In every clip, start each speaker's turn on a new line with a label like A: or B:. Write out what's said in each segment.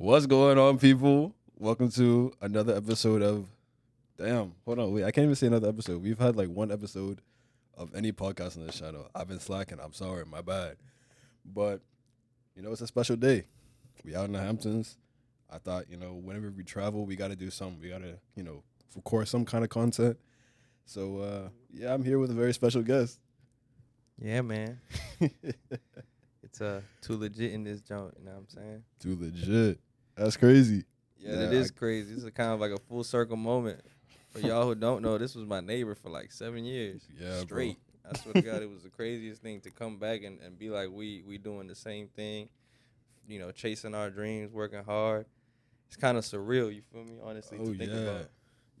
A: What's going on, people? Welcome to another episode of. Damn, hold on, wait. I can't even say another episode. We've had like one episode of any podcast on this channel. I've been slacking. I'm sorry, my bad. But it's a special day. We out in the Hamptons. I thought, whenever we travel, we got to do something. We got to, record some kind of content. So yeah, I'm here with a very special guest.
B: Yeah, man. It's too legit in this joint, you know what I'm saying?
A: Too legit. That's crazy.
B: Yeah, it is crazy. It's a kind of like a full circle moment. For y'all who don't know, this was my neighbor for like 7 years.
A: Yeah,
B: straight. Bro. I swear to God, it was the craziest thing to come back and be like, we doing the same thing, chasing our dreams, working hard. It's kind of surreal, you feel me, honestly, to think about.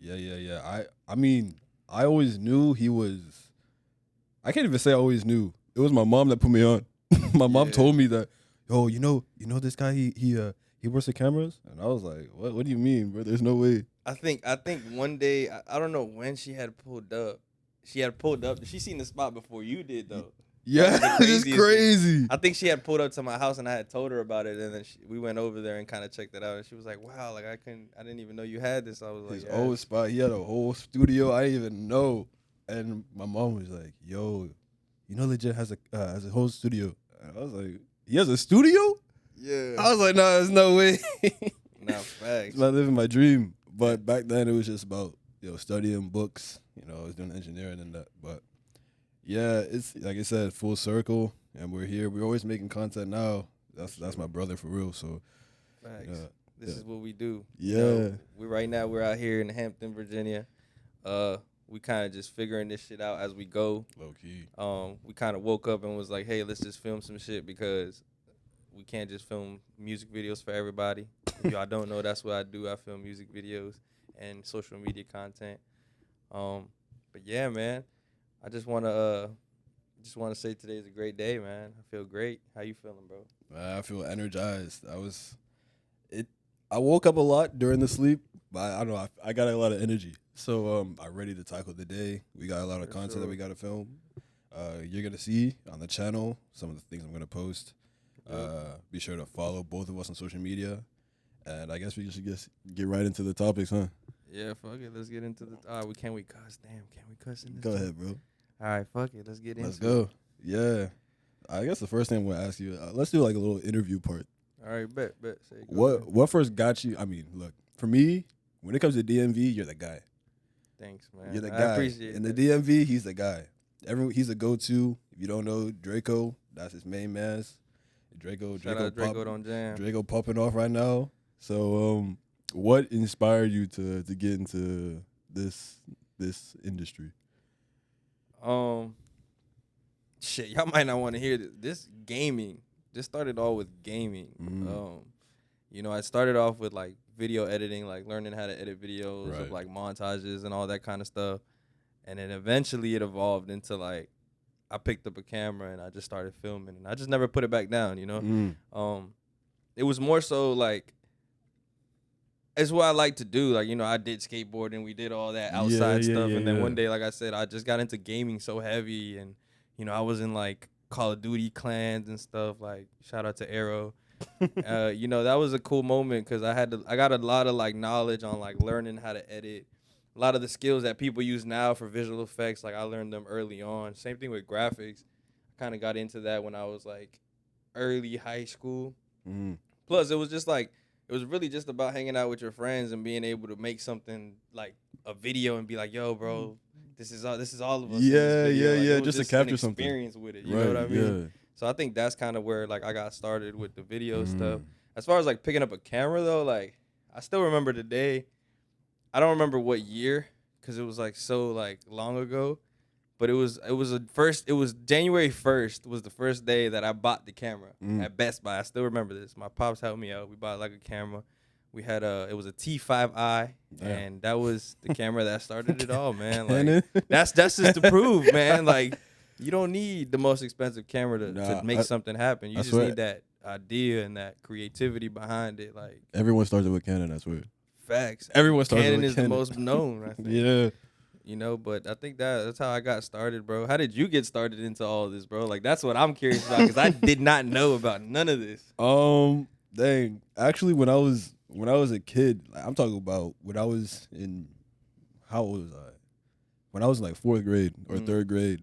A: Yeah. I mean, I always knew he was, I can't even say I always knew. It was my mom that put me on. My mom told me that, yo, you know this guy, he works the cameras? And I was like, what do you mean, bro? There's no way.
B: I think one day, I don't know when she had pulled up. She seen the spot before you did, though.
A: Yeah, it's crazy.
B: I think she had pulled up to my house and I had told her about it, and then we went over there and kind of checked it out, and she was like, "Wow, like I didn't even know you had this." I was like,
A: his old spot. He had a whole studio. I didn't even know. And my mom was like, "Yo, Legit has a whole studio." And I was like, "He has a studio?"
B: Yeah.
A: I was like, "Nah, there's no way."
B: Nah, facts.
A: I'm not living my dream. But back then it was just about studying books. I was doing engineering and that, but. Yeah, it's like I said, full circle, and we're here. We're always making content now. That's my brother for real. So,
B: facts. This is what we do.
A: Yeah,
B: we're out here in Hampton, Virginia. We kind of just figuring this shit out as we go.
A: Low key.
B: We kind of woke up and was like, hey, let's just film some shit because we can't just film music videos for everybody. If y'all don't know, that's what I do. I film music videos and social media content. But yeah, man. I just wanna say today's a great day, man. I feel great. How you feeling, bro?
A: I feel energized. I woke up a lot during the sleep, but I don't know. I got a lot of energy, so I'm ready to tackle the day. We got a lot of content that we got to film. You're gonna see on the channel some of the things I'm gonna post. Be sure to follow both of us on social media, and I guess we should just get right into the topics, huh?
B: Yeah, fuck it. Let's get into the. Can we cuss? Damn, can we cuss in this?
A: Go ahead, bro.
B: All right, fuck it. Let's get into it.
A: Let's go. Yeah. I guess the first thing I'm going to ask you, let's do like a little interview part.
B: All right, bet. Say,
A: what first got you? I mean, look, for me, when it comes to DMV, you're the guy.
B: Thanks, man.
A: You're the guy.
B: I appreciate it.
A: In the DMV, he's the guy. He's a go-to. If you don't know Draco, that's his main man.
B: Shout out Draco don't jam.
A: Draco popping off right now. So, what inspired you to get into this industry?
B: Shit, y'all might not want to hear this. This gaming. This started all with gaming. I started off with like video editing, like learning how to edit videos of like montages and all that kind of stuff. And then eventually it evolved into like I picked up a camera and I just started filming and I just never put it back down, It was more so like it's what I like to do. Like, I did skateboarding. We did all that outside stuff. And then one day, like I said, I just got into gaming so heavy. And, I was in, like, Call of Duty clans and stuff. Like, shout out to Arrow. That was a cool moment because I got a lot of, like, knowledge on, like, learning how to edit. A lot of the skills that people use now for visual effects, like, I learned them early on. Same thing with graphics. I kind of got into that when I was, like, early high school. Plus, it was just, like, it was really just about hanging out with your friends and being able to make something like a video and be like, "Yo, bro, this is all of us."
A: Yeah. Just to capture something.
B: Experience with it, you know what I mean? Yeah. So I think that's kind of where like I got started with the video stuff. As far as like picking up a camera though, like I still remember the day. I don't remember what year because it was like so like long ago. But it was January 1st was the first day that I bought the camera at Best Buy. I still remember this. My pops helped me out. We bought like a camera. We had it was a T5i, and that was the camera that started it all, man. Like that's just to prove, man. Like you don't need the most expensive camera to make something happen. You just need that idea and that creativity behind it. Like
A: everyone started with Canon, I swear.
B: Facts.
A: Everyone started
B: Canon
A: with
B: is
A: Canon.
B: the most known, I think.
A: Yeah.
B: But I think that's how I got started, bro. How did you get started into all this, bro? Like, that's what I'm curious about because I did not know about none of this.
A: Dang. Actually, when I was a kid, like, I'm talking about when I was in, how old was I? When I was in like fourth grade or third grade.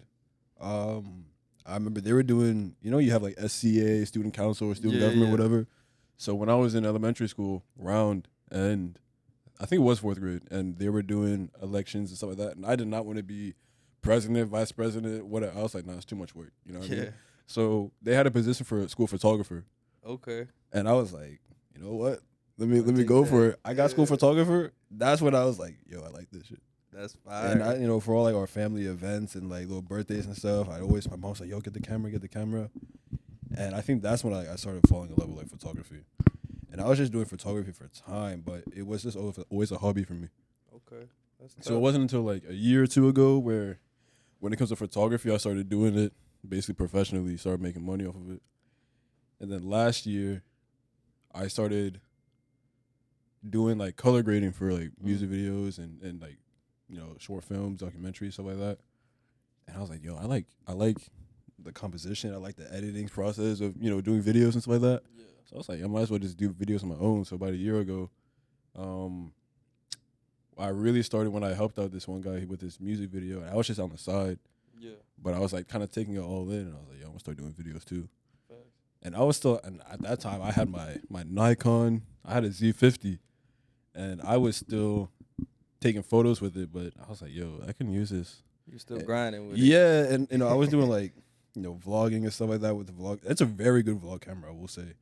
A: Um, I remember they were doing, you have like SCA, student council or student government, whatever. So when I was in elementary school, and I think it was fourth grade, and they were doing elections and stuff like that, and I did not want to be president, vice president, whatever. I was like, nah, it's too much work. You know what I mean? So they had a position for a school photographer.
B: Okay.
A: And I was like, you know what? Let me go for it. I got school photographer. That's when I was like, yo, I like this shit.
B: That's fine.
A: And I, for all like our family events and like little birthdays and stuff, my mom was like, yo, get the camera. And I think that's when I started falling in love with like photography. And I was just doing photography for time, but it was just always a hobby for me.
B: Okay. That's
A: so it wasn't until like a year or two ago where when it comes to photography, I started doing it basically professionally, started making money off of it. And then last year, I started doing like color grading for like music videos and like, short films, documentaries, stuff like that. And I was like, yo, I like the composition. I like the editing process of, doing videos and stuff like that. Yeah. So I was like, I might as well just do videos on my own. So about a year ago, I really started when I helped out this one guy with this music video. And I was just on the side. Yeah. But I was like kind of taking it all in. And I was like, yo, I'm going to start doing videos too. And I was still, and at that time, I had my Nikon. I had a Z50, and I was still taking photos with it. But I was like, "Yo, I can use this."
B: You're still grinding with
A: it. Yeah, and I was doing like, vlogging and stuff like that with the vlog. It's a very good vlog camera, I will say,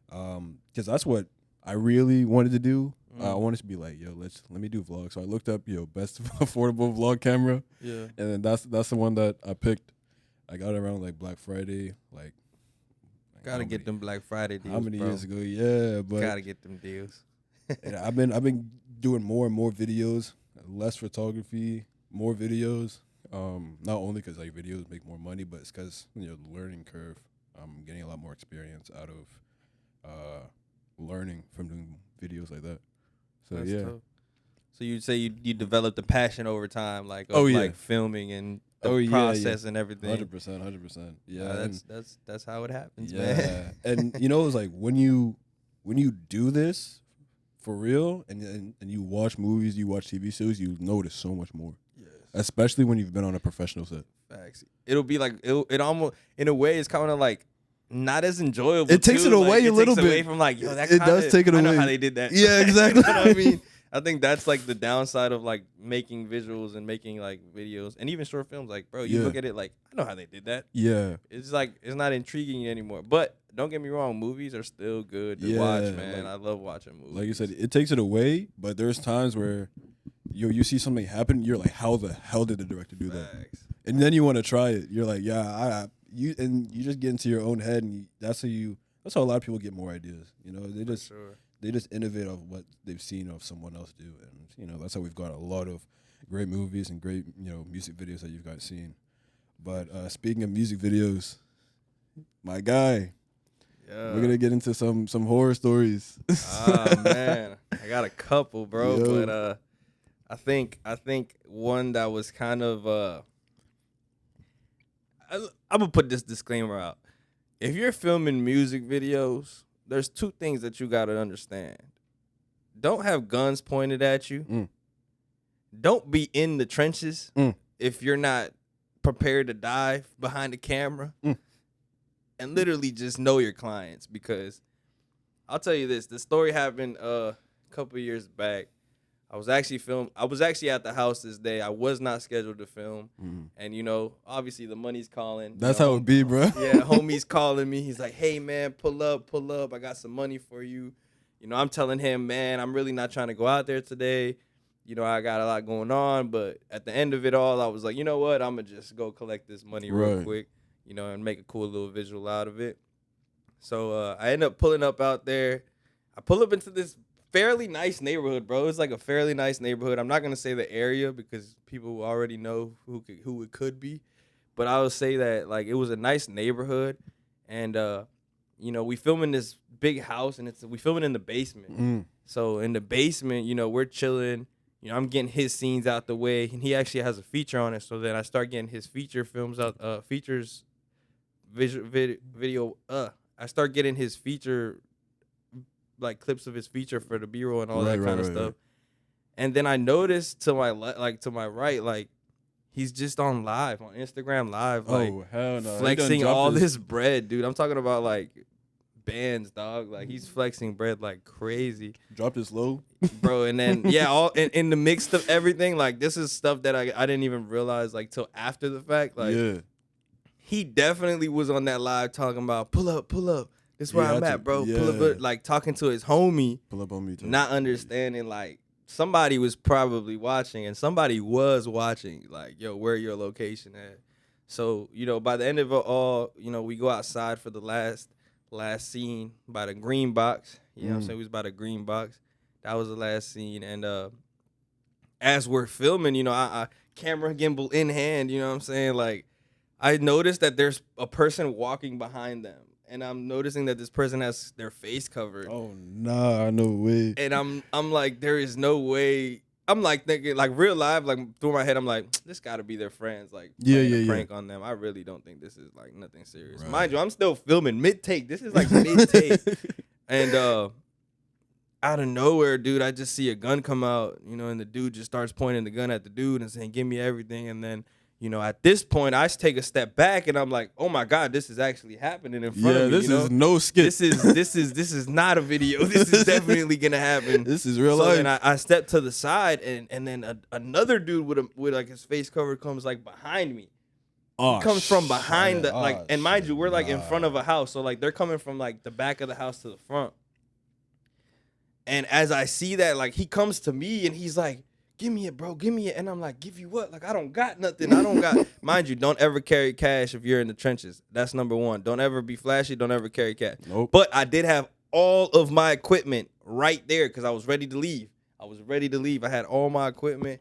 A: because that's what I really wanted to do. I wanted to be like, "Yo, let me do vlogs." So I looked up, best affordable vlog camera. Yeah, and then that's the one that I picked. I got it around like Black Friday, like.
B: Gotta get them Black Friday deals.
A: How many years ago? Yeah, but
B: gotta get them deals.
A: And I've been doing more and more videos, less photography, more videos. Not only because like videos make more money, but it's because the learning curve. I'm getting a lot more experience out of learning from doing videos like that. So that's tough.
B: So you'd say you developed a passion over time, like like filming and the process and everything.
A: 100%. Yeah,
B: that's how it happens,
A: man. And it was like when you do this for real and you watch movies, you watch TV shows, you notice so much more. Yes. Especially when you've been on a professional set.
B: Facts. It'll be like it almost in a way it's kind of like not as enjoyable.
A: It takes it away a little bit.
B: Away from like, yo, that
A: it does take it away.
B: I know how they did that.
A: Yeah, exactly.
B: You know what I mean? I think that's like the downside of like making visuals and making like videos and even short films. Like, bro, you look at it like, I know how they did that. Yeah. It's like, it's not intriguing anymore. But don't get me wrong, movies are still good to watch, man. Like, I love watching movies.
A: Like you said, it takes it away, but there's times where you see something happen, you're like, how the hell did the director do that? And then you want to try it. You're like, you just get into your own head, and that's how a lot of people get more ideas. They just innovate off what they've seen of someone else do, and that's how we've got a lot of great movies and great music videos that you've guys seen. But speaking of music videos, my guy, we're gonna get into some horror stories.
B: Oh man, I got a couple, bro. Yo. But I think one that was kind of I'm gonna put this disclaimer out. If you're filming music videos, there's two things that you got to understand. Don't have guns pointed at you. Don't be in the trenches if you're not prepared to die behind the camera. And literally just know your clients, because I'll tell you this. The story happened a couple years back. I was actually at the house this day. I was not scheduled to film. And, obviously the money's calling.
A: That's how it be, bro.
B: Yeah, homie's calling me. He's like, hey, man, pull up. I got some money for you. I'm telling him, man, I'm really not trying to go out there today. I got a lot going on. But at the end of it all, I was like, you know what? I'm going to just go collect this money real quick, and make a cool little visual out of it. So I end up pulling up out there. I pull up into this fairly nice neighborhood, bro. It's like a fairly nice neighborhood. I'm not gonna say the area because people already know who it could be, but I would say that like it was a nice neighborhood, and we film in this big house, and we filming in the basement. So in the basement, we're chilling. I'm getting his scenes out the way, and he actually has a feature on it. So then I start getting his feature films out, video. I start getting his feature like clips of his feature for the B-roll and all that kind of stuff. And then I noticed to my to my right, like he's just on live on Instagram Live, like
A: hell no.
B: flexing all this bread, dude. I'm talking about like bands, dog. Like he's flexing bread like crazy.
A: Dropped his low,
B: bro. And then all in the mix of everything, like this is stuff that I didn't even realize like till after the fact. Like he definitely was on that live talking about pull up. This is where I'm at, bro. Pull up, like talking to his homie.
A: Pull up on me too.
B: Not understanding like somebody was probably watching and somebody was watching. Like, yo, where your location at? So, you know, by the end of it all, you know, we go outside for the last scene by the green box. You know what I'm saying? We was by the green box. That was the last scene. And as we're filming, you know, I camera gimbal in hand, you know what I'm saying? Like, I noticed that there's a person walking behind them. And I'm noticing that this person has their face covered.
A: Oh, nah, no way.
B: And I'm like, there is no way. I'm like thinking, like real life, like through my head, I'm like, this got to be their friends, like playing a prank on them. I really don't think this is like nothing serious. Right. Mind you, I'm still filming mid-take. This is like mid-take. And out of nowhere, dude, I just see a gun come out, you know, and the dude just starts pointing the gun at the dude and saying, give me everything. And then, you know, at this point, I take a step back and I'm like, oh my God, this is actually happening in front of me.
A: This is no skit.
B: This is not a video. This is definitely gonna happen.
A: This is real life.
B: And I step to the side and then another dude with like his face covered comes like behind me. He comes from behind and mind you, we're like in front of a house. So like they're coming from like the back of the house to the front. And as I see that, like he comes to me and he's like, give me it, bro. Give me it. And I'm like, give you what? Like, I don't got nothing. I don't got. Mind you, don't ever carry cash if you're in the trenches. That's number one. Don't ever be flashy. Don't ever carry cash.
A: Nope.
B: But I did have all of my equipment right there because I was ready to leave. I had all my equipment.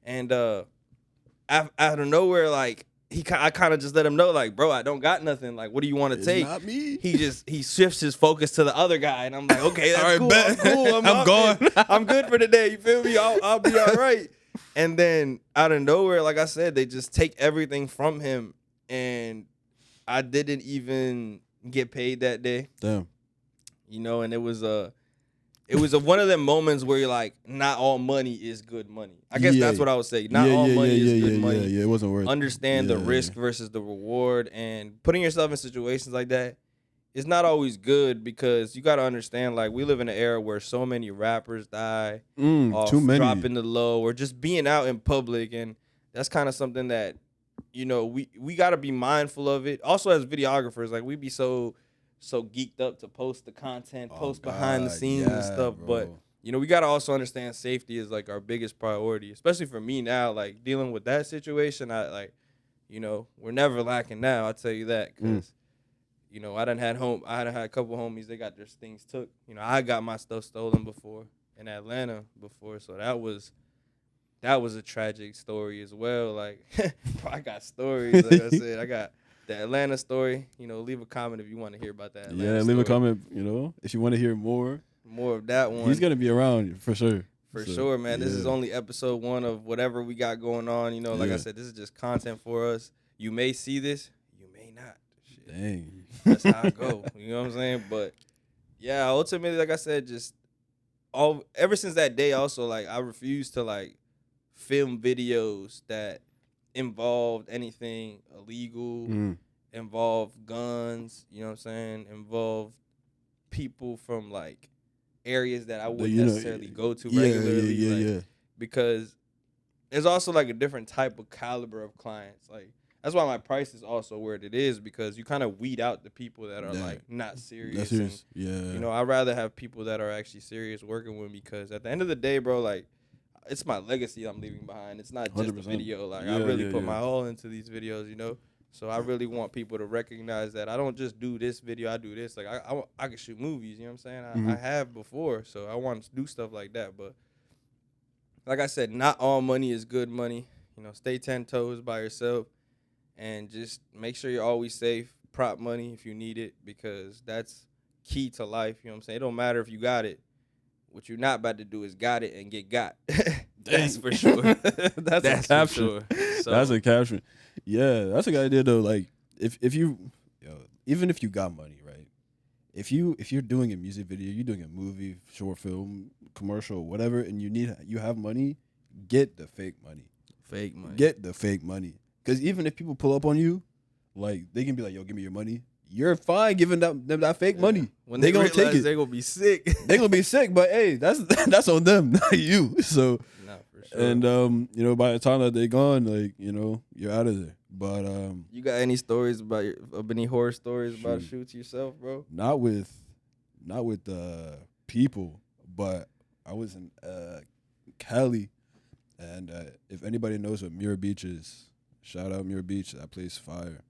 B: And out of nowhere, like, I kind of just let him know, like, bro, I don't got nothing. Like, what do you want to take?
A: Not me.
B: He shifts his focus to the other guy, and I'm like, okay, that's
A: all right,
B: cool.
A: bet.
B: I'm cool.
A: I'm gone.
B: I'm good for the day. You feel me? I'll be all right. And then out of nowhere, like I said, they just take everything from him, and I didn't even get paid that day.
A: Damn.
B: You know, and it was one of them moments where you're like, not all money is good money. I guess that's what I would say. Not all money is good money.
A: Yeah, it wasn't worth it.
B: Understand the risk versus the reward, and putting yourself in situations like that is not always good because you got to understand, like, we live in an era where so many rappers die off
A: too many.
B: dropping the low or just being out in public, and that's kind of something that, you know, we got to be mindful of it. Also, as videographers, like, we be so geeked up to post the content, behind the scenes and stuff. Bro. But, you know, we got to also understand safety is like our biggest priority, especially for me now, like dealing with that situation. I like, you know, we're never lacking now. I'll tell you that. Cause you know, I done had a couple homies, they got their things took. You know, I got my stuff stolen before in Atlanta before. So that was a tragic story as well. Like, I got stories. Like I said, I got the Atlanta story. You know, leave a comment if you want to hear about that.
A: Leave a comment, you know, if you want to hear more
B: of that one.
A: He's going to be around for sure.
B: For sure, man. This is only episode 1 of whatever we got going on. You know, like I said, this is just content for us. You may see this, you may not. Shit.
A: Dang.
B: That's how it go. You know what I'm saying? But yeah, ultimately, like I said, just ever since that day, also, like, I refused to like film videos that involved anything illegal, involved guns, you know what I'm saying, involved people from like areas that I wouldn't necessarily go to regularly. Because there's also like a different type of caliber of clients. Like, that's why my price is also where it is, because you kind of weed out the people that are like not serious. And, you know, I'd rather have people that are actually serious working with me, because at the end of the day, bro, like, it's my legacy I'm leaving behind. It's not just 100%. The video. Like, I really put my all into these videos, you know? So I really want people to recognize that I don't just do this video, I do this. Like, I can shoot movies, you know what I'm saying? I have before, so I want to do stuff like that. But like I said, not all money is good money. You know, stay 10 toes by yourself and just make sure you're always safe. Prop money if you need it, because that's key to life, you know what I'm saying? It don't matter if you got it. What you're not about to do is got it and get got. That's for sure.
A: That's a caption. Sure. So, that's a caption. Yeah, that's a good idea though. Like, if you, even if you got money, right? if you're doing a music video, you're doing a movie, short film, commercial, whatever, and you have money, get the fake money.
B: Fake money.
A: Get the fake money. Because even if people pull up on you, like they can be like, "Yo, give me your money." You're fine giving them that fake money.
B: When
A: they gonna take it.
B: They're gonna be sick.
A: They're gonna be sick, but hey, that's on them, not you. So,
B: nah, for sure.
A: and you know, by the time that they're gone, like, you know, you're out of there. But
B: you got any stories about any horror stories about shoots yourself, bro?
A: Not with people, but I was in Cali, and if anybody knows what Muir Beach is, shout out Muir Beach. That place fire.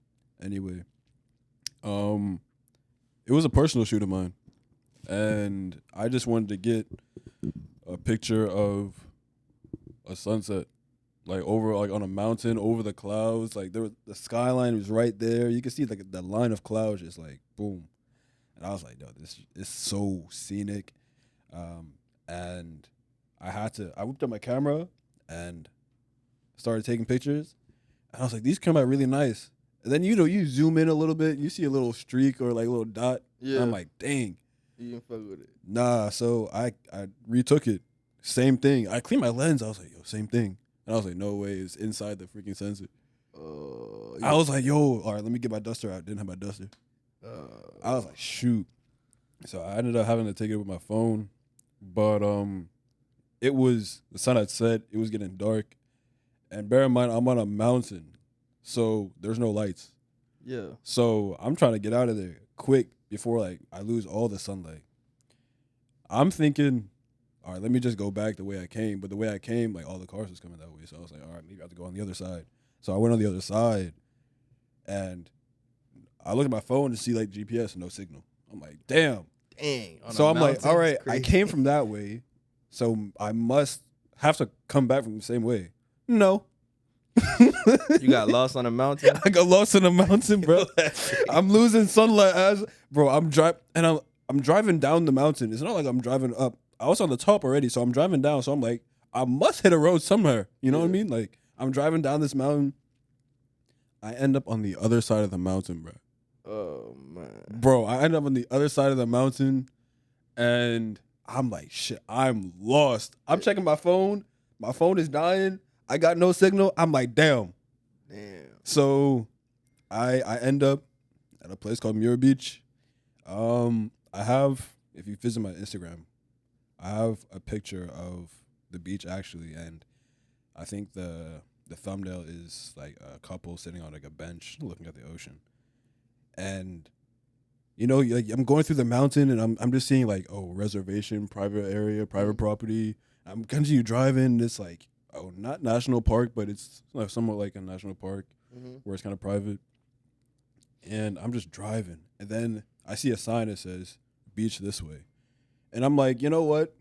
A: Anyway, it was a personal shoot of mine, and I just wanted to get a picture of a sunset, like over, like on a mountain over the clouds. Like the skyline was right there. You can see like the line of clouds just like boom. And I was like, "Yo, this is so scenic," and I whipped up my camera and started taking pictures. And I was like, "These come out really nice." And then you zoom in a little bit, you see a little streak or like a little dot. Yeah. And I'm like, "Dang."
B: You didn't fuck with it.
A: Nah, so I retook it. Same thing. I cleaned my lens. I was like, "Yo, same thing." And I was like, "No way, it's inside the freaking sensor." I was like, "Yo, all right, let me get my duster out." Didn't have my duster. I was like, shoot. So I ended up having to take it with my phone. But it was, the sun had set, it was getting dark. And bear in mind, I'm on a mountain, so there's no lights.
B: Yeah.
A: So I'm trying to get out of there quick before like I lose all the sunlight. I'm thinking, all right, let me just go back the way I came. But the way I came, like all the cars was coming that way. So I was like, all right, maybe I have to go on the other side. So I went on the other side, and I looked at my phone to see like GPS, no signal. I'm like, damn.
B: Dang.
A: So I'm like, all right, I came from that way, so I must have to come back from the same way. No.
B: You got lost on a mountain?
A: I got lost in a mountain, bro. I'm losing sunlight bro, I'm driving down the mountain. It's not like I'm driving up. I was on the top already, so I'm driving down. So I'm like, I must hit a road somewhere. You know what I mean? Like, I'm driving down this mountain. I end up on the other side of the mountain, bro.
B: Oh, man.
A: Bro, I end up on the other side of the mountain, and I'm like, shit, I'm lost. I'm checking my phone. My phone is dying. I got no signal. I'm like, damn. So I end up at a place called Muir Beach. I have, if you visit my Instagram, I have a picture of the beach actually, and I think the thumbnail is like a couple sitting on like a bench looking at the ocean. And you know, like I'm going through the mountain and I'm just seeing like, oh, reservation, private area, private property. I'm continue driving. It's like, oh, not national park, but it's like somewhat like a national park where it's kind of private. And I'm just driving, and then I see a sign that says beach this way, and I'm like, you know what?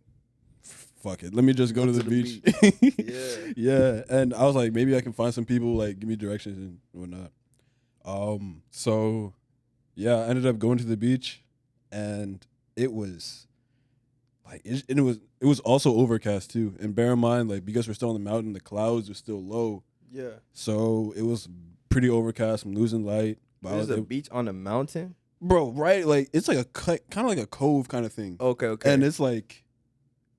A: Fuck it. Let me just go to the beach. Yeah. And I was like, maybe I can find some people like give me directions and whatnot. So yeah, I ended up going to the beach, and it was like it was also overcast too. And bear in mind, like because we're still on the mountain, the clouds are still low. Yeah. So it was pretty overcast. I'm losing light.
B: There's a beach on a mountain,
A: bro. Right? Like it's like a kind of like a cove kind of thing.
B: Okay.
A: And it's like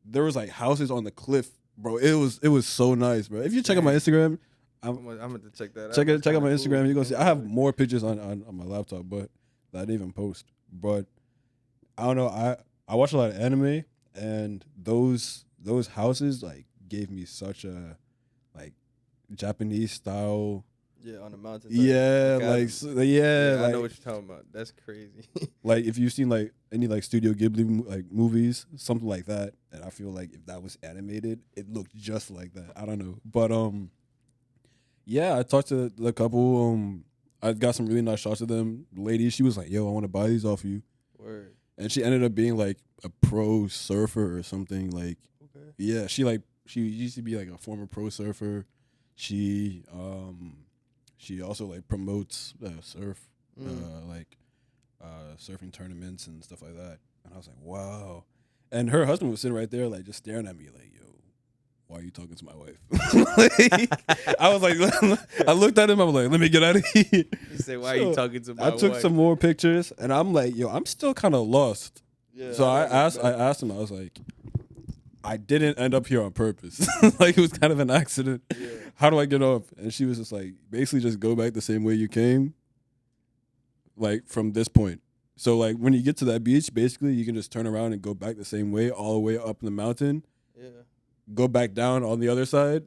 A: there was like houses on the cliff, bro. It was so nice, bro. If you check out my Instagram,
B: I'm gonna check that out.
A: Check out my Instagram. You're gonna see I have more pictures on my laptop, but that I didn't even post. But I don't know. I watch a lot of anime, and those houses like gave me such a like Japanese style.
B: Yeah, on the mountain.
A: Yeah, like
B: I know what you're talking about. That's crazy.
A: Like if you've seen like any like Studio Ghibli like movies, something like that, and I feel like if that was animated, it looked just like that. I don't know, but yeah, I talked to the couple. I got some really nice shots of them. The lady, she was like, "Yo, I want to buy these off you."
B: Word.
A: And she ended up being like a pro surfer or something. Like, yeah, she used to be like a former pro surfer. She also like promotes surf, surfing tournaments and stuff like that. And I was like, wow. And her husband was sitting right there, like just staring at me, like, yo, why are you talking to my wife? Like, I was like, I looked at him. I was like, let me get out of here.
B: He said, why are you talking to my wife?
A: I took some more pictures, and I'm like, yo, I'm still kind of lost. Yeah, so I asked him. I was like, I didn't end up here on purpose. Like, it was kind of an accident. Yeah. How do I get off? And she was just like, basically just go back the same way you came, like from this point. So like when you get to that beach, basically you can just turn around and go back the same way all the way up in the mountain. Yeah. Go back down on the other side.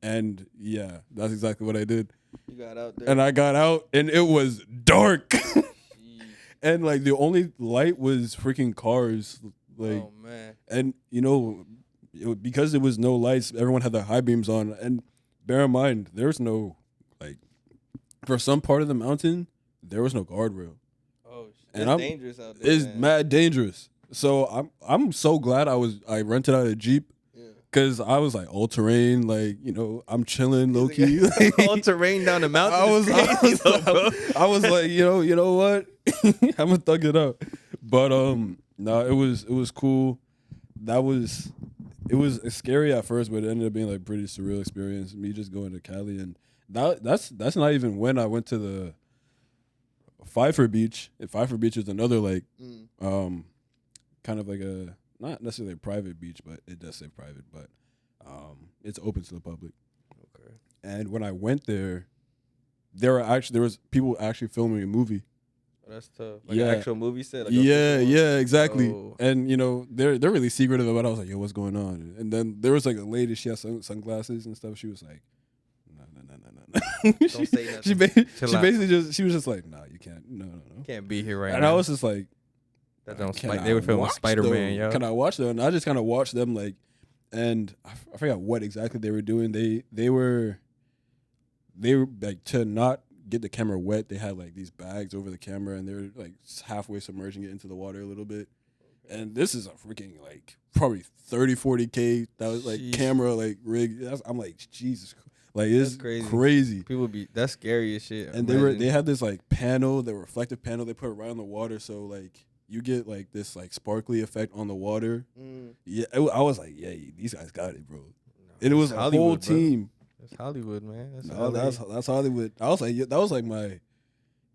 A: And yeah, that's exactly what I did.
B: You got out there.
A: And I got out and it was dark. And like the only light was freaking cars. Like,
B: oh man.
A: And you know, because there was no lights, everyone had their high beams on. And bear in mind, there's no, like, for some part of the mountain, there was no guardrail.
B: Oh, shit. It's dangerous out there.
A: It's mad dangerous. So I'm so glad I rented out a Jeep. Because I was like all terrain, like, you know, I'm chilling low key.
B: All terrain down the mountain.
A: I was like, you know what? I'm gonna thug it out. But no, it was cool. It was scary at first, but it ended up being like pretty surreal experience. Me just going to Cali, and that's not even when I went to the Pfeiffer Beach. Pfeiffer Beach is another like kind of like a not necessarily a private beach, but it does say private, but it's open to the public. Okay. And when I went there was people actually filming a movie.
B: Oh, that's tough. Like an actual movie set? Like
A: yeah, exactly. Oh. And, you know, they're really secretive about it. I was like, yo, what's going on? And then there was like a lady, she had sunglasses and stuff. She was like, no.
B: Don't say nothing.
A: She basically she was just like, nah, you can't. No.
B: Can't be here right now.
A: And I was just like,
B: they were filming Spider-Man, yo.
A: Can I watch them? And I just kind of watched them, like, and I forgot what exactly they were doing. They were like, to not get the camera wet, they had like these bags over the camera, and they were like halfway submerging it into the water a little bit. And this is a freaking like probably 30-40K that was like camera like rig. I'm like, Jesus, like it's crazy.
B: People that's scary as shit.
A: And they had this like panel, the reflective panel they put around the water, so like you get like this like sparkly effect on the water. Yeah, I was like, yeah, these guys got it, bro. And it was a whole team.
B: That's Hollywood, man.
A: That's Hollywood. I was like, that was like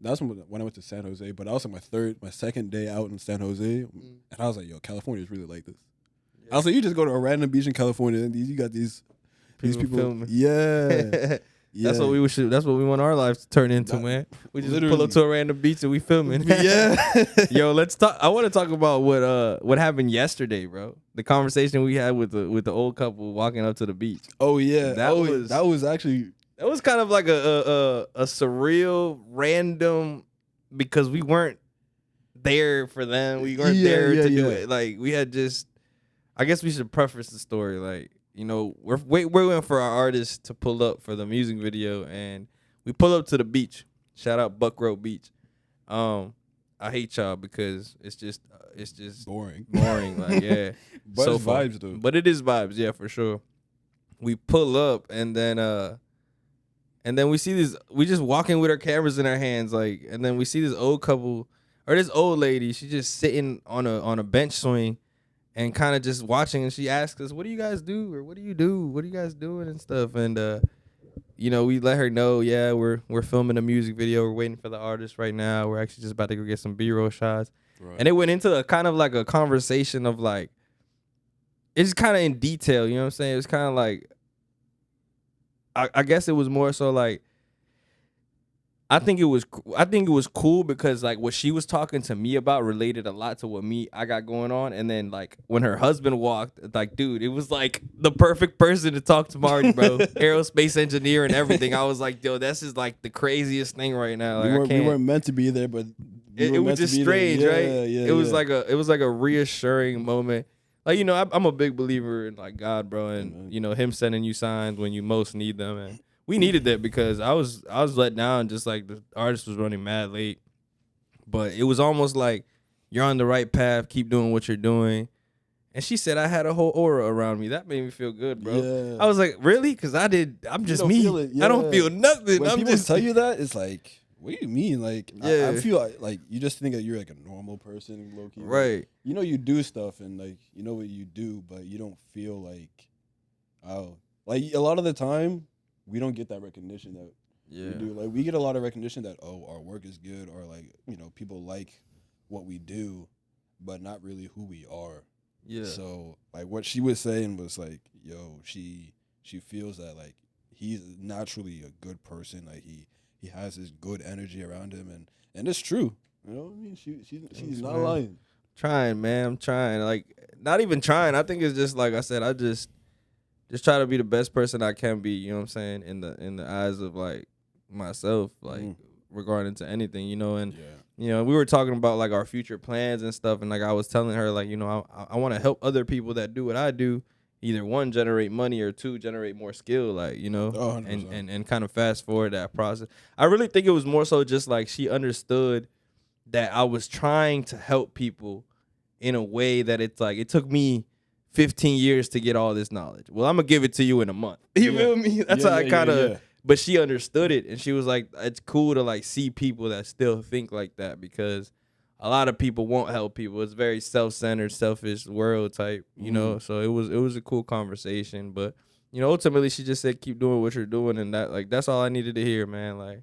A: that's when I went to San Jose, but I was like my second day out in San Jose, and I was like, yo, California is really like this. Yeah. I was like, you just go to a random beach in California, and you got these people filming. Yeah. Yeah.
B: That's what we want our lives to turn into, man. We just pull up to a random beach and we filming.
A: Yeah.
B: Yo, let's talk. I want to talk about what happened yesterday, bro. The conversation we had with the old couple walking up to the beach.
A: Oh yeah, that was
B: kind of like a surreal, random, because we weren't there for them. We weren't there to do it. Like we had just. I guess we should preface the story, like. You know, we're waiting for our artists to pull up for the music video, and we pull up to the beach. Shout out Buck Road Beach. I hate y'all because it's just
A: boring.
B: Like, yeah.
A: But it's vibes though.
B: But it is vibes, yeah, for sure. We pull up and then we see this. We just walking with our cameras in our hands, like, and then we see this old couple or this old lady. She's just sitting on a bench swing. And kind of just watching, and she asks us, "What do you guys do? Or what do you do? What are you guys doing and stuff?" And you know, we let her know, yeah, we're filming a music video. We're waiting for the artist right now. We're actually just about to go get some B-roll shots. Right. And it went into a kind of like a conversation of like, it's kind of in detail. You know what I'm saying? It was kind of like, I guess it was more so like. I think it was cool because like what she was talking to me about related a lot to what I got going on, and then like when her husband walked, like, dude, it was like the perfect person to talk to Marty, bro. Aerospace engineer and everything. I was like, yo, this is like the craziest thing right now. Like,
A: we weren't meant to be there, but
B: it was just strange, right? Yeah, it was like a reassuring moment. Like, you know, I'm a big believer in like God, bro, and you know him sending you signs when you most need them, and. We needed that because I was let down, just like the artist was running mad late. But it was almost like you're on the right path, keep doing what you're doing. And she said I had a whole aura around me. That made me feel good, bro. Yeah. I was like, really? Because I'm just me. I don't feel nothing.
A: When people tell you that, it's like, what do you mean? Like, yeah. I feel like you just think that you're like a normal person, low key.
B: Right.
A: Like, you know you do stuff and like you know what you do, but you don't feel like, Oh, like a lot of the time, we don't get that recognition that we do. Like we get a lot of recognition that our work is good, or like people like what we do, but not really who we are.
B: Yeah.
A: So like what she was saying was like, yo, she feels that like he's naturally a good person. Like he has this good energy around him, and it's true. You know what I mean? She's not lying.
B: Trying, man. I'm trying. Like, not even trying. I think it's just like I said. I just try to be the best person I can be. You know what I'm saying? In the eyes of like myself, like regarding to anything, And we were talking about like our future plans and stuff, and like I was telling her, like I want to help other people that do what I do. Either one, generate money, or two, generate more skill. Like and kind of fast forward that process. I really think it was more so just like she understood that I was trying to help people in a way that it's like it took me 15 years to get all this knowledge. Well, I'm gonna give it to you in a month. You feel me? That's how I kind of. But she understood it, and she was like, "It's cool to like see people that still think like that, because a lot of people won't help people. It's very self-centered, selfish world type, So it was a cool conversation, but ultimately she just said, keep doing what you're doing, and that's all I needed to hear, man. Like.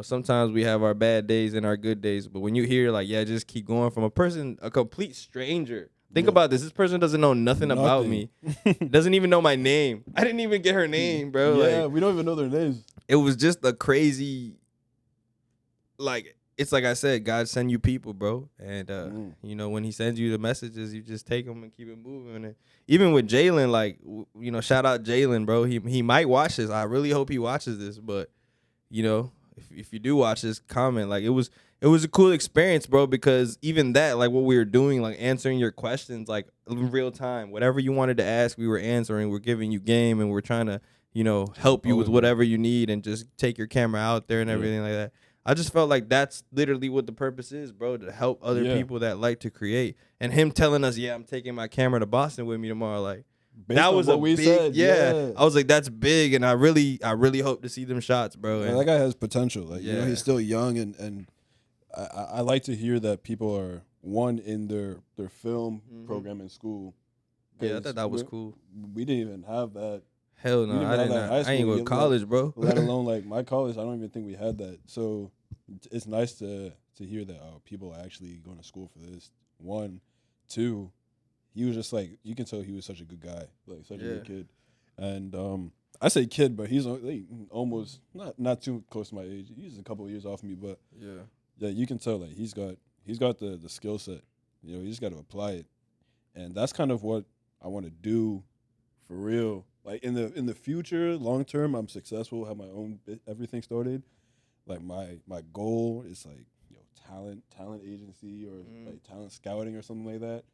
B: Sometimes we have our bad days and our good days, but when you hear like, yeah, just keep going from a complete stranger. Think about this. This person doesn't know nothing about me. Doesn't even know my name. I didn't even get her name, bro.
A: Yeah, we don't even know their names.
B: It was just a crazy, like, it's like I said, God send you people, bro. And, when he sends you the messages, you just take them and keep it moving. And even with Jalen, like, shout out Jalen, bro. He might watch this. I really hope he watches this, but, if you do watch this, comment. Like it was a cool experience, bro, because even that, like what we were doing, like answering your questions, like in real time, whatever you wanted to ask, we were answering. We're giving you game, and we're trying to, help you with whatever you need, and just take your camera out there and everything like that. I just felt like that's literally what the purpose is, bro, to help other people that like to create. And him telling us, I'm taking my camera to Boston with me tomorrow, like. That was what we said. Yeah. I was like, that's big, and I really hope to see them shots, bro.
A: And that guy has potential. Like he's still young, and I like to hear that people are in their film program in school.
B: Yeah, I thought that was cool.
A: We didn't even have that.
B: Hell no, I didn't. I ain't go to college, bro.
A: Let alone like my college. I don't even think we had that. So it's nice to hear that people are actually going to school for this. 1, 2. He was just like, you can tell he was such a good guy, like such a good kid. And I say kid, but he's like, almost not too close to my age. He's a couple of years off me, but you can tell like he's got the skill set. You just got to apply it, and that's kind of what I want to do for real. Like in the future, long term, I'm successful, have my own everything started. Like my goal is like talent agency or like talent scouting or something like that.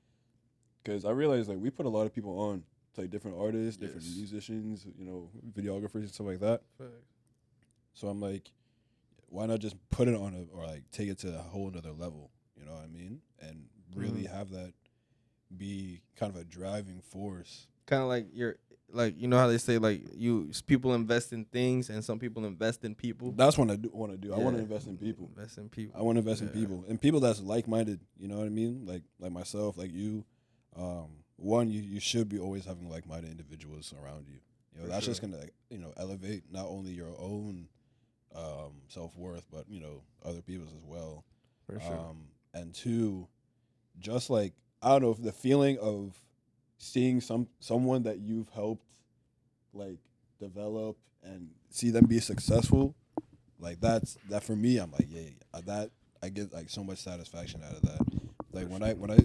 A: Because I realized like we put a lot of people on, like different artists, different musicians, videographers and stuff like that. Right. So I'm like, why not just put it on or like take it to a whole another level? You know what I mean? And really have that be kind of a driving force.
B: Kind of like how they say like people invest in things and some people invest in people.
A: That's what I want to do. Yeah. I want to invest in people. I want to invest in people and people that's like minded. You know what I mean? Like myself, like you. One, you should be always having like-minded individuals around you. That's just gonna elevate not only your own self-worth, but other people's as well. For sure. And 2, just like I don't know, the feeling of seeing someone that you've helped like develop and see them be successful, like that for me, I'm like that I get like so much satisfaction out of that. Like when I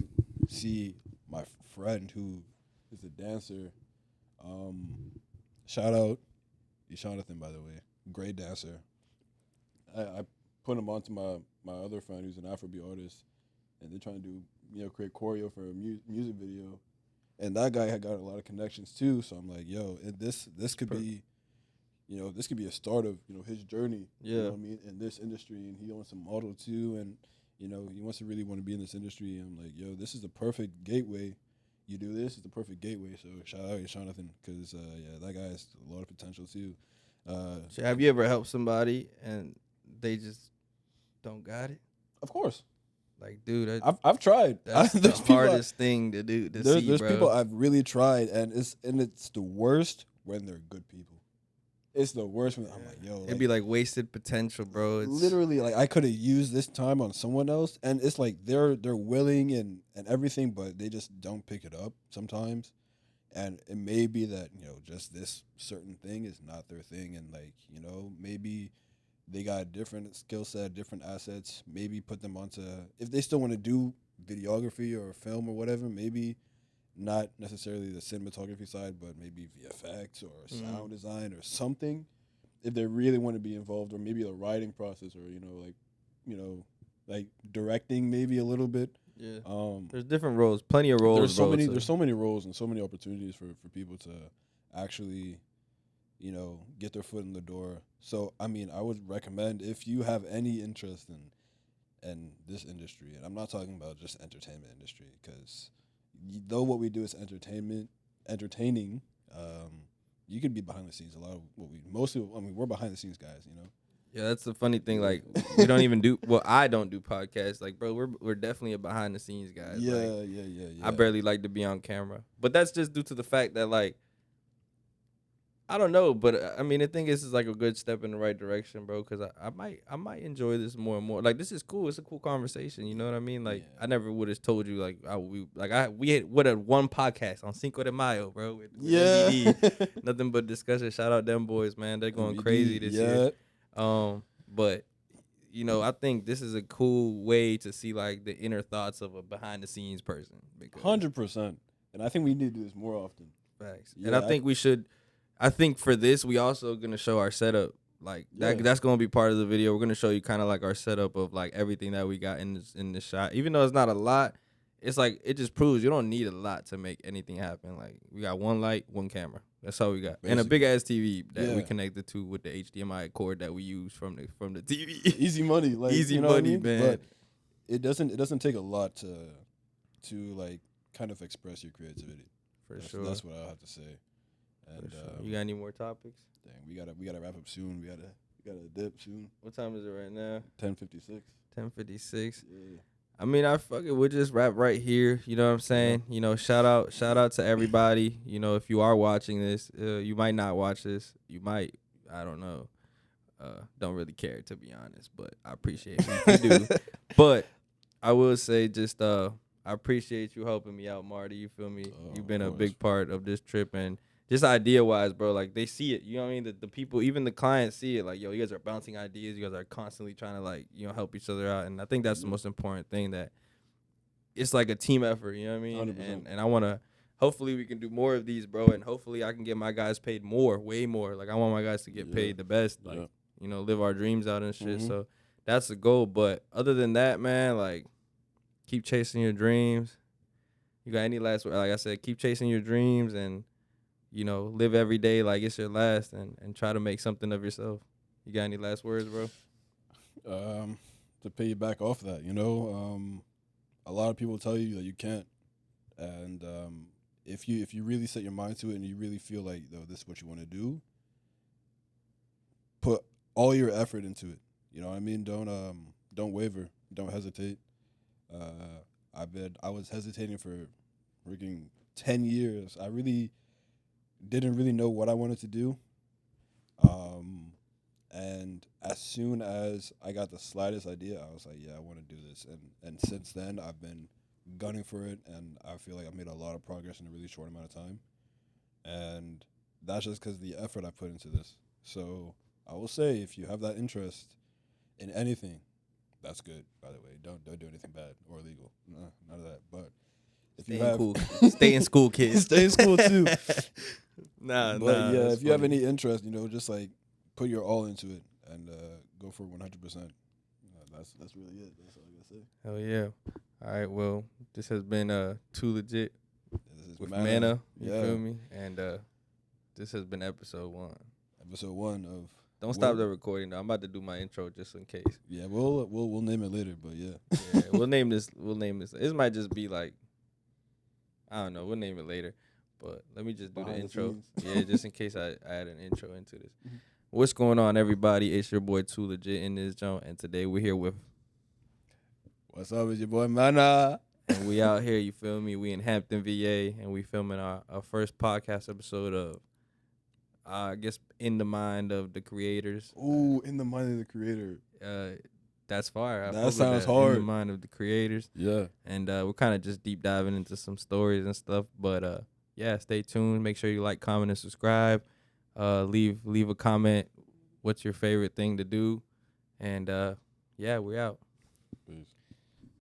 A: see my friend who is a dancer, shout out Jonathan, by the way, great dancer. I put him onto my other friend who's an Afrobeat artist, and they're trying to do create choreo for a music video, and that guy had got a lot of connections too. So I'm like, this could be, this could be a start of his journey. Yeah, you know what I mean, in this industry, and he wants to model too, and he wants to really want to be in this industry. And I'm like, this is the perfect gateway. You do this, it's the perfect gateway. So shout out to Jonathan, because that guy has a lot of potential too.
B: So have you ever helped somebody and they just don't got it?
A: Of course.
B: Like, dude,
A: I've tried.
B: that's the hardest thing to do.
A: There's people I've really tried, and it's the worst when they're good people. It's the worst when I'm like, yo,
B: it'd be like wasted potential, bro. It's
A: literally like I could have used this time on someone else, and it's like they're willing and everything, but they just don't pick it up sometimes. And it may be that, just this certain thing is not their thing. And, like, maybe they got a different skill set, different assets. Maybe put them onto, if they still want to do videography or film or whatever, maybe not necessarily the cinematography side, but maybe VFX or sound design or something. If they really want to be involved, or maybe the writing process, or, like directing maybe a little bit.
B: Yeah. There's different roles, plenty of roles.
A: There's so many roles and so many opportunities for people to actually, get their foot in the door. So I mean, I would recommend, if you have any interest in this industry, and I'm not talking about just entertainment industry, because though what we do is entertaining, you could be behind the scenes. A lot of what we're behind the scenes guys,
B: Yeah, that's the funny thing. Like, we don't even do. Well, I don't do podcasts. Like, bro, we're definitely a behind the scenes guys.
A: Yeah,
B: like,
A: yeah.
B: I barely like to be on camera, but that's just due to the fact that, like, I don't know. But I mean, I think this is like a good step in the right direction, bro. Because I might enjoy this more and more. Like, this is cool. It's a cool conversation. You know what I mean? Like, I never would have told you we had one podcast on Cinco de Mayo, bro. With MBD. Nothing but discussion. Shout out them boys, man. They're going crazy this year. But I think this is a cool way to see like the inner thoughts of a behind the scenes person.
A: 100%, and I think we need to do this more often.
B: Facts. Yeah, and I think we should. I think for this, we also gonna show our setup. Like that's gonna be part of the video. We're gonna show you kind of like our setup of like everything that we got in this shot. Even though it's not a lot, it's like it just proves you don't need a lot to make anything happen. Like, we got one light, one camera. That's all we got, basically. And a big ass TV that we connected to with the HDMI cord that we use from the TV.
A: Easy money, like
B: easy money, man.
A: But it doesn't take a lot to like kind of express your creativity.
B: Sure,
A: that's what I have to say. And
B: sure. You got any more topics?
A: Dang, we gotta wrap up soon. We gotta dip soon.
B: What time is it right now?
A: 10:56.
B: 10:56.
A: Yeah.
B: I mean, we'll just wrap right here. You know what I'm saying? Shout out to everybody. If you are watching this, you might not watch this. You might, I don't know. Don't really care, to be honest, but I appreciate it if you do. But I will say just I appreciate you helping me out, Marty. You feel me? You've been a big part of this trip, and just idea-wise, bro, like, they see it. You know what I mean? The people, even the clients see it. Like, yo, you guys are bouncing ideas. You guys are constantly trying to, like, help each other out. And I think that's the most important thing, that it's like a team effort. You know what I mean?
A: 100%.
B: And I want to, hopefully we can do more of these, bro. And hopefully I can get my guys paid more, way more. Like, I want my guys to get paid the best. Like, live our dreams out and shit. So that's the goal. But other than that, man, like, keep chasing your dreams. You got any last word? Like I said, keep chasing your dreams and, live every day like it's your last, and try to make something of yourself. You got any last words, bro?
A: To pay you back off that, a lot of people tell you that you can't. And if you really set your mind to it and you really feel like, though, this is what you want to do, put all your effort into it. You know what I mean? Don't waver. Don't hesitate. I was hesitating for freaking 10 years. I really didn't really know what I wanted to do. And as soon as I got the slightest idea, I was like, yeah, I want to do this. And since then, I've been gunning for it, and I feel like I've made a lot of progress in a really short amount of time. And that's just because of the effort I put into this. So I will say, if you have that interest in anything, that's good, by the way. Don't do anything bad or illegal. No, none of that. But if you have
B: cool. Stay in school, kids.
A: Stay in school too.
B: Nah.
A: If you have any interest, just like put your all into it and go for 100%. That's really it. That's all I gotta say.
B: Hell yeah. All right, well, this has been Too Legit with Mana. You feel me? And this has been episode 1.
A: Episode 1 of.
B: Don't stop the recording though. I'm about to do my intro just in case.
A: Yeah, we'll name it later, but yeah.
B: Yeah, we'll name this. This might just be like, I don't know. We'll name it later. But let me just do the intro. Yeah, just in case I add an intro into this. Mm-hmm. What's going on, everybody? It's your boy Too Legit in this joint, and today we're here with
A: What's up? It's your boy Mana.
B: And we out here, you feel me? We in Hampton, VA, and we filming our first podcast episode of, I guess, In the Mind of the Creators.
A: Ooh, In the Mind of the Creator.
B: That's fire.
A: That sounds hard.
B: In the Mind of the Creators.
A: Yeah.
B: And we're kind of just deep diving into some stories and stuff. But yeah, stay tuned. Make sure you like, comment, and subscribe. Leave a comment. What's your favorite thing to do? And yeah, we out.
A: Peace.